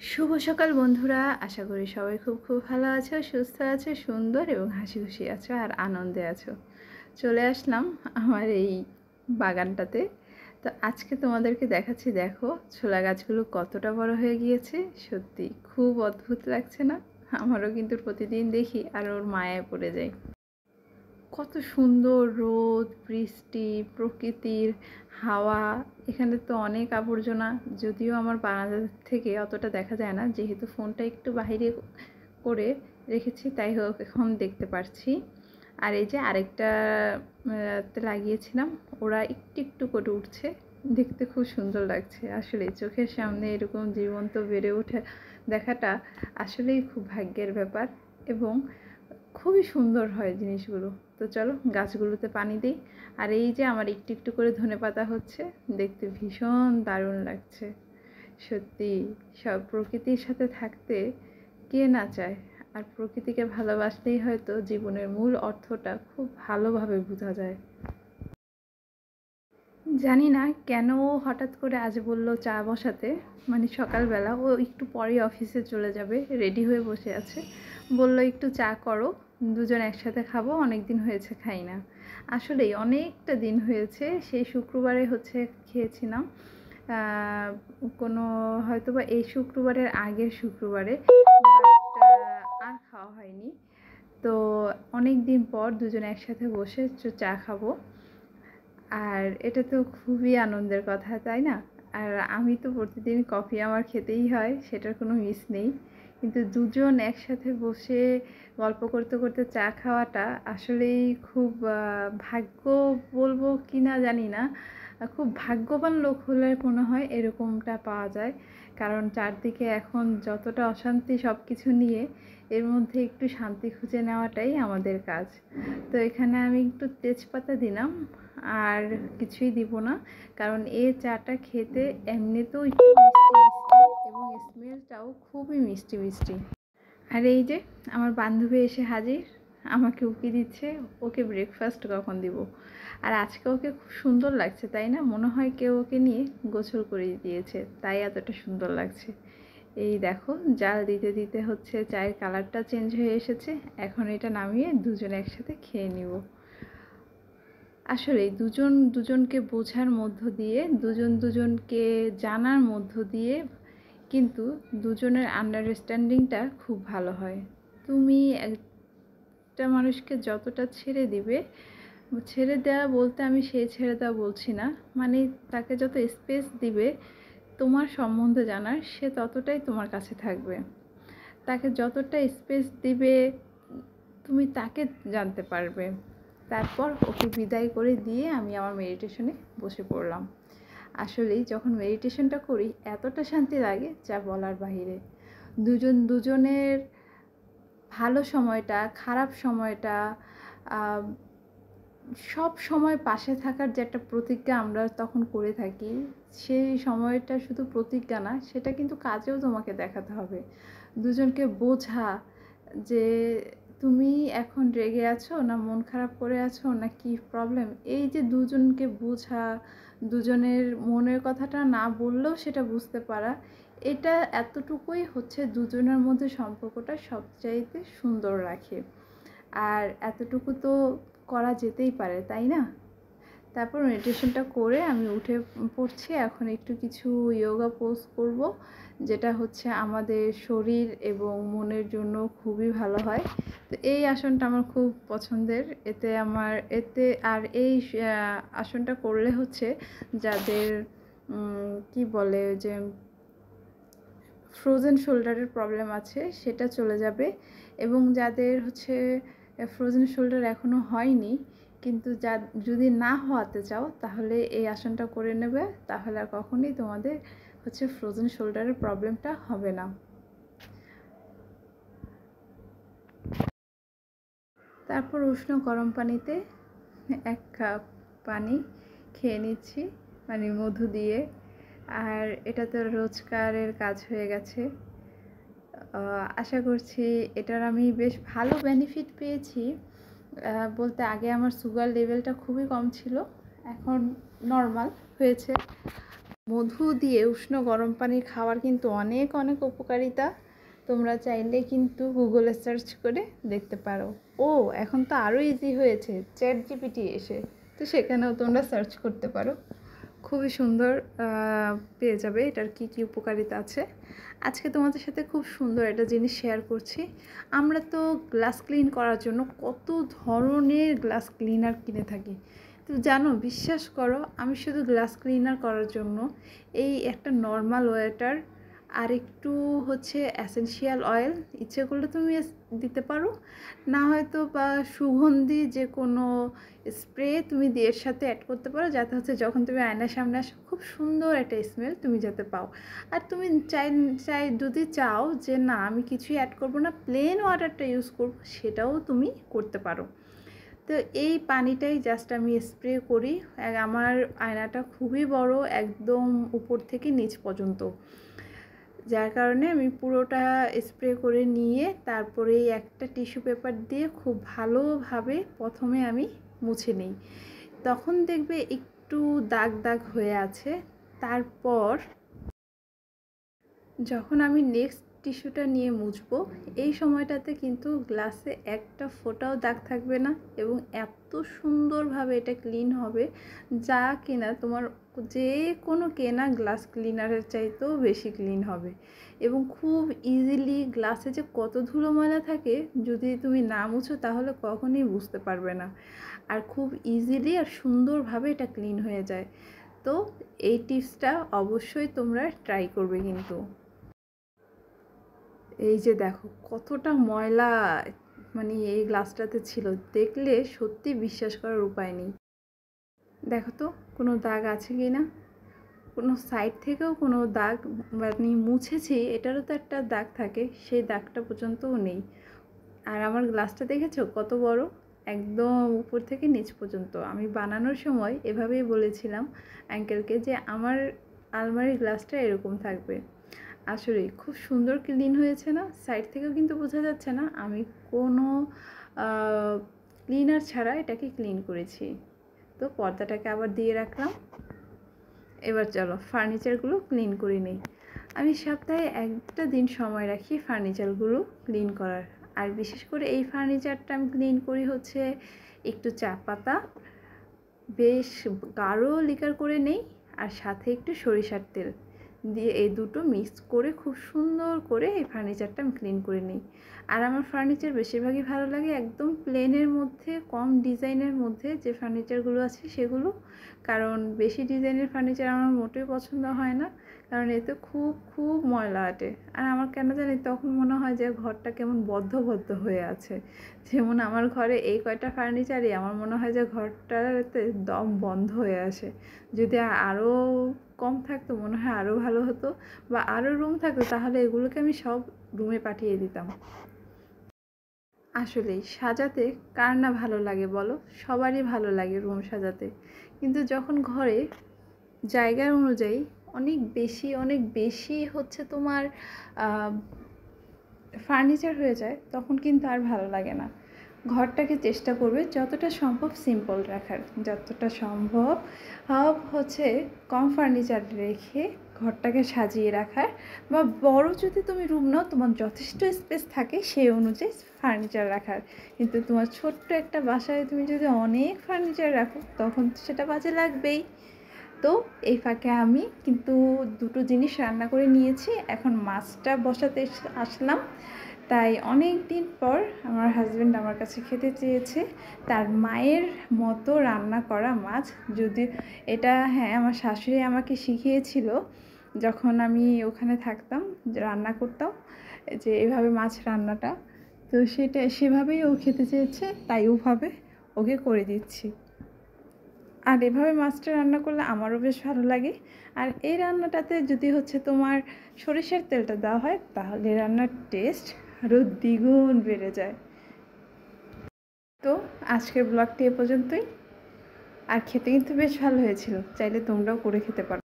শুভ সকাল বন্ধুরা, আশা করি সবাই খুব খুব ভালো আছো, সুস্থ আছো, সুন্দর এবং হাসি খুশি আছো আর আনন্দে আছো। চলে আসলাম আমার এই বাগানটাতে। তো আজকে তোমাদেরকে দেখাচ্ছি, দেখো ছোলা গাছগুলো কতটা বড় হয়ে গিয়েছে। সত্যি খুব অদ্ভুত লাগছে না? আমারও কিন্তু প্রতিদিন দেখি আর ওর মায়ায় পড়ে যাই। কত সুন্দর রোদ, বৃষ্টি, প্রকৃতির হাওয়া। এখানে তো অনেক আবর্জনা, যদিও আমার বারান্দা থেকে অতটা দেখা যায় না, যেহেতু ফোনটা একটু বাইরে করে রেখেছি, তাই হোক এখন দেখতে পারছি। আর এই যে আরেকটা লাগিয়েছিলাম, ওরা একটু একটু করে উঠছে, দেখতে খুব সুন্দর লাগছে। আসলে চোখের সামনে এরকম জীবন্ত বেড়ে ওঠে দেখাটা আসলেই খুব ভাগ্যের ব্যাপার, এবং খুবই সুন্দর হয় জিনিসগুলো। তো চলো গাছগুলোতে পানি দিই। আর এই যে আমার একটু একটু করে ধনেপাতা হচ্ছে, দেখতে ভীষণ দারুণ লাগছে। সত্যি সব প্রকৃতির সাথে থাকতে কে না চায়? আর প্রকৃতিকে ভালোবাসলেই হয়তো জীবনের মূল অর্থটা খুব ভালোভাবে বোঝা যায়। জানি না কেন ও হঠাৎ করে আজ বলল চা বসাতে, মানে সকালবেলা ও একটু পরেই অফিসে চলে যাবে, রেডি হয়ে বসে আছে। বলল একটু চা করো, দুজন একসাথে খাবো, অনেক দিন হয়েছে খাই না। আসলেই অনেকটা দিন হয়েছে, সেই শুক্রবারে খেয়েছিলাম, কোনো হয়তো বা এই শুক্রবারের আগের শুক্রবারে, আর খাওয়া হয়নি। তো অনেক দিন পর দুজন একসাথে বসে চা খাবো, আর এটা তো খুবই আনন্দের কথা, তাই না? আর আমি তো প্রতিদিন কফি আমার খেতেই হয়, সেটার কোনো মিস নেই। কিন্তু দুজন একসাথে বসে গল্প করতে করতে চা খাওয়াটা আসলেই খুব ভাগ্য বলবো কি না জানি না, খুব ভাগ্যবান লোক হলে মনে হয় এরকমটা পাওয়া যায়। কারণ চারদিকে এখন যতটা অশান্তি সব কিছু নিয়ে, এর মধ্যে একটু শান্তি খুঁজে নেওয়াটাই আমাদের কাজ। তো এখানে আমি একটু তেজপাতা দিলাম, আর কিছুই দিব না, কারণ এই চাটা খেতে এমনিতেও একটু মিষ্টি মিষ্টি, এবং স্মেলটাও খুবই মিষ্টি মিষ্টি। আর এই যে আমার বান্ধবী এসে হাজির, আমাকে উকি দিচ্ছে, ওকে ব্রেকফাস্ট কখন দিব। আর আজকে ওকে খুব সুন্দর লাগছে, তাই না? মনে হয় কেউ ওকে নিয়ে গোসল করিয়ে দিয়েছে, তাই এতটা সুন্দর লাগছে। এই দেখো জাল দিতে দিতে চায়ের কালারটা চেঞ্জ হয়ে এসেছে। এখন এটা নামিয়ে দুজনে একসাথে খেয়ে নিব। আসলে দুজন দুজনকে বোঝার মধ্য দিয়ে, দুজন দুজনকে জানার মধ্য দিয়ে কিন্তু দুজনের আন্ডারস্ট্যান্ডিংটা খুব ভালো হয়। তুমি একটা মানুষকে যতটা ছেড়ে দিবে, ছেড়ে দেওয়া বলতে আমি সেই ছেড়ে দেওয়া বলছি না, মানে তাকে যত স্পেস দিবে তোমার সম্বন্ধে জানার, সে ততটাই তোমার কাছে থাকবে। তাকে যতটা স্পেস দিবে তুমি তাকে জানতে পারবে। তারপর ওকে বিদায় করে দিয়ে আমি আমার মেডিটেশনে বসে পড়লাম। আসলেই যখন মেডিটেশনটা করি এতটা শান্তি লাগে যা বলার বাহিরে। দুজন দুজনের ভালো সময়টা, খারাপ সময়টা, সব সময় পাশে থাকার যে একটা প্রতিজ্ঞা আমরা তখন করে থাকি, সেই সময়টা শুধু প্রতিজ্ঞা না, সেটা কিন্তু কাজেও তোমাকে দেখাতে হবে। দুজনকে বোঝা যে তুমি এখন রেগে আছো না মন খারাপ করে আছো না কি প্রবলেম, এই যে দুজনকে বোঝা, দুজনের মনের কথাটা না বললেও সেটা বুঝতে পারা, এটা এতটুকুই দুজনের মধ্যে সম্পর্কটা সবচাইতে সুন্দর রাখে। আর এতটুকু তো করা যেতেই পারে, তাই না? তারপর মেডিটেশনটা করে আমি উঠে পড়ছি। এখন একটু কিছু যোগা পোজ করব, যেটা আমাদের শরীর এবং মনের জন্য খুবই ভালো হয়। তো এই আসনটা আমার খুব পছন্দের। আর এই আসনটা করলে যাদের কি বলে যে ফ্রোজেন শোল্ডারের প্রবলেম আছে সেটা চলে যাবে, এবং যাদের ফ্রোজেন শোল্ডার এখনও হয়নি, কিন্তু যদি না হওয়াতে চাও তাহলে এই আসনটা করে নেবে, তাহলে আর কখনোই তোমাদের ফ্রোজেন শোল্ডারের প্রবলেমটা হবে না। তারপর উষ্ণ গরম পানিতে 1 কাপ পানি খেয়ে নিচ্ছি, মানে মধু দিয়ে। আর এটা তো রোজকারের কাজ হয়ে গেছে। আশা করছি এটার আমি বেশ ভালো বেনিফিট পেয়েছি। বলতে আগে আমার সুগার লেভেলটা খুবই কম ছিল, এখন নর্মাল হয়েছে। মধু দিয়ে উষ্ণ গরম পানি খাওয়ার কিন্তু অনেক অনেক উপকারিতা। তোমরা চাইলে কিন্তু গুগলে সার্চ করে দেখতে পারো। ও এখন তো আরও ইজি হয়েছে, ChatGPT এসে, তো সেখানেও তোমরা সার্চ করতে পারো। খুবই সুন্দর পেয়ে যাবে এটার কী কী উপকারিতা আছে। আজকে তোমাদের সাথে খুব সুন্দর একটা জিনিস শেয়ার করছি। আমরা তো গ্লাস ক্লিন করার জন্য কত ধরনের গ্লাস ক্লিনার কিনে থাকি। তো জানো, বিশ্বাস করো, আমি শুধু গ্লাস ক্লিনার করার জন্য এই একটা নর্মাল ওয়াটার আর একটু হচ্ছে এসেনশিয়াল অয়েল, ইচ্ছে করলে তুমি দিতে পারো, না হয়তো বা সুগন্ধি যে কোনো স্প্রে তুমি এর সাথে অ্যাড করতে পারো, যাতে হচ্ছে যখন তুমি আয়নার সামনে আসো খুব সুন্দর একটা স্মেল তুমি যাতে পাও। আর তুমি যদি চাও যে না আমি কিছুই অ্যাড করবো না, প্লেন ওয়াটারটা ইউজ করবো, সেটাও তুমি করতে পারো। তো এই পানিটাই জাস্ট আমি স্প্রে করি। আমার আয়নাটা খুবই বড়, একদম উপর থেকে নিচ পর্যন্ত, যার কারণে আমি পুরোটা স্প্রে করে নিয়ে তারপরে একটা টিস্যু পেপার দিয়ে খুব ভালোভাবে প্রথমে আমি মুছে নিই। তখন দেখবে একটু দাগ দাগ হয়ে আছে। তারপর যখন আমি নেক্সট টিস্যুটা নিয়ে মুছবো, এই সময়টাতে কিন্তু গ্লাসে একটা ফোঁটাও দাগ থাকবে না এবং এত সুন্দরভাবে এটা ক্লিন হবে যা কিনা তোমার যে কোনো কেনা গ্লাস ক্লিনারের চাইতেও বেশি ক্লিন হবে। এবং খুব ইজিলি, গ্লাসে যে কত ধুলো ময়লা থাকে যদি তুমি না মুছো তাহলে কখনোই বুঝতে পারবে না। আর খুব ইজিলি আর সুন্দরভাবে এটা ক্লিন হয়ে যায়। তো এই টিপসটা অবশ্যই তোমরা ট্রাই করবে কিন্তু। এই যে দেখো কতটা ময়লা মানে এই গ্লাসটাতে ছিল, দেখলে সত্যি বিশ্বাস করার উপায় নেই। দেখো তো কোনো দাগ আছে কি না, কোনো সাইড থেকেও কোনো দাগ, মানে মুছেছি এটারও তো একটা দাগ থাকে, সেই দাগটা পর্যন্তও নেই। আর আমার গ্লাসটা দেখেছো কত বড়, একদম উপর থেকে নিচ পর্যন্ত। আমি বানানোর সময় এভাবেই বলেছিলাম আঙ্কেলকে যে আমার আলমারির গ্লাসটা এরকম থাকবে। আসলে খুব সুন্দর ক্লিন হয়েছে না, সাইড থেকেও কিন্তু বোঝা যাচ্ছে না আমি কোনো ক্লিনার ছাড়া এটাকে ক্লিন করেছি। তো পর্দাটাকে আবার দিয়ে রাখলাম। এবার চলো ফার্নিচারগুলো ক্লিন করে নিই। আমি সপ্তাহে একটা দিন সময় রাখি ফার্নিচারগুলো ক্লিন করার। আর বিশেষ করে এই ফার্নিচারটা আমি ক্লিন করি হচ্ছে একটু চা পাতা, বেশ গাঢ় লিকার করে নেই, আর সাথে একটু সরিষার তেল দিয়ে এই দুটো মিক্স করে খুব সুন্দর করে এই ফার্নিচারটা আমি ক্লিন করে নিই। আর আমার ফার্নিচার বেশিরভাগই ভালো লাগে একদম প্লেনের মধ্যে, কম ডিজাইনের মধ্যে যে ফার্নিচারগুলো আছে সেগুলো, কারণ বেশি ডিজাইনের ফার্নিচার আমার মোটেই পছন্দ হয় না, কারণ এতে খুব খুব ময়লা আটে। আর আমার কেন জানি তখন মনে হয় যে ঘরটা কেমন বদ্ধ বদ্ধ হয়ে আছে। যেমন আমার ঘরে এই কয়টা ফার্নিচারই আমার মনে হয় যে ঘরটাতে দম বন্ধ হয়ে আসে। যদি আরও কম থাকতো মনে হয় আরও ভালো হতো, বা আরও রুম থাকতো তাহলে এগুলোকে আমি সব রুমে পাঠিয়ে দিতাম। আসলে সাজাতে কার না ভালো লাগে বলো, সবারই ভালো লাগে রুম সাজাতে, কিন্তু যখন ঘরে জায়গার অনুযায়ী অনেক বেশি হচ্ছে তোমার ফার্নিচার হয়ে যায়, তখন কিন্তু আর ভালো লাগে না। ঘরটাকে চেষ্টা করবে যতটা সম্ভব সিম্পল রাখার, যতটা সম্ভব হচ্ছে কম ফার্নিচার রেখে ঘরটাকে সাজিয়ে রাখার। বা বড় যদি তুমি রুম নাও, তোমার যথেষ্ট স্পেস থাকে সেই অনুযায়ী ফার্নিচার রাখার। কিন্তু তোমার ছোট্ট একটা বাসায় তুমি যদি অনেক ফার্নিচার রাখো তখন সেটা বাজে লাগবেই। তো এই ফাঁকে আমি কিন্তু দুটো জিনিস রান্না করে নিয়েছি, এখন মাছটা বসাতে আসলাম। তাই অনেক দিন পর আমার হাজব্যান্ড আমার কাছে খেতে চেয়েছে তার মায়ের মতো রান্না করা মাছ। যদি এটা, হ্যাঁ, আমার শাশুড়ি আমাকে শিখিয়েছিল যখন আমি ওখানে থাকতাম, রান্না করতাম যে এভাবে মাছ রান্নাটা, তো সেভাবেই ও খেতে চেয়েছে, তাই ওভাবে ওকে করে দিচ্ছি। আর এভাবে মাছটা রান্না করলে আমারও বেশ ভালো লাগে। আর এই রান্নাটাতে যদি হচ্ছে তোমার সরিষার তেলটা দেওয়া হয় তাহলে রান্নার টেস্ট আরও দ্বিগুণ বেড়ে যায়। তো আজকের ব্লগটি এ পর্যন্তই। আর খেতে কিন্তু বেশ ভালো হয়েছিল, চাইলে তোমরাও করে খেতে পারো।